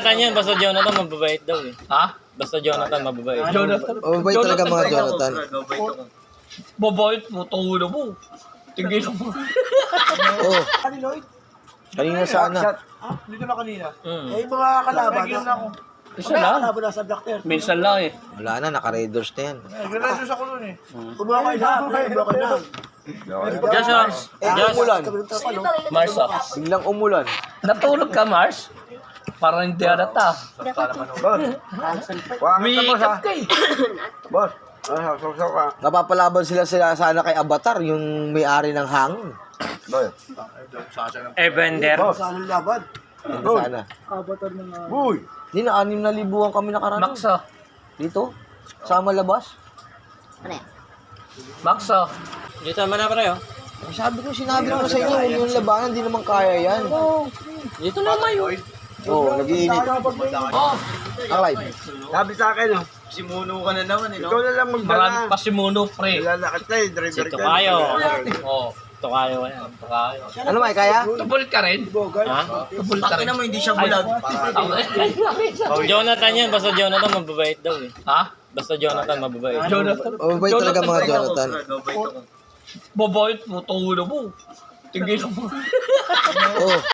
Yan, basta Jonathan, mababait daw eh. Ha? Basta Jonathan, mababait. Jonathan? Mababait talaga mga Jonathan. Mabait mo, tungo mo. Tingin mo. Oo. Kanina sana. Dito na kanina. Mm. Yung mga kalaban na ako. Isa lang. Kalaban na sa Black Earth. Minsan lang eh. Wala na, naka-raiders na yan. Gano'n sa kulo eh. Kumakay na. Kumakay na. Diyan siya. Diyan. Umulan. Mars ah. Biglang umulan. Natulog ka, Mars? Parang hindi halata. Umiikap ka eh. Boss. Saw ka. Napapalaban sila sana kay Avatar, yung may-ari ng hangin. Evander. Saan ang laban? Hindi sana. Uy! Hindi na, 6,000 kami nakaraan. Max ah. Dito? Sa malabas? Max ah. Dito naman na pare oh. Sinabi ko sa inyo, huwag yung labanan, hindi naman kaya yan. Dito naman yun. Oo, nag-iinit. Oh, Alright. Sabi sa akin, oh. Simuno ka na naman eh, Ikaw na lang marami magdala. pa si Muno, pre. Lalakad tayo, driver Si ka. Tokayo. Oh. Tokayo yan. Tokayo. Ano may kaya? Tubol ka rin? Ha? Tubol ka rin. mo, hindi siya bulag. Jonathan yan, basta Jonathan, mababait daw eh. Ha? Basta Jonathan, mababait. Jonathan? Mababait talaga mga Jonathan. Mabait mo, tungo mo. Tingin mo. Oo.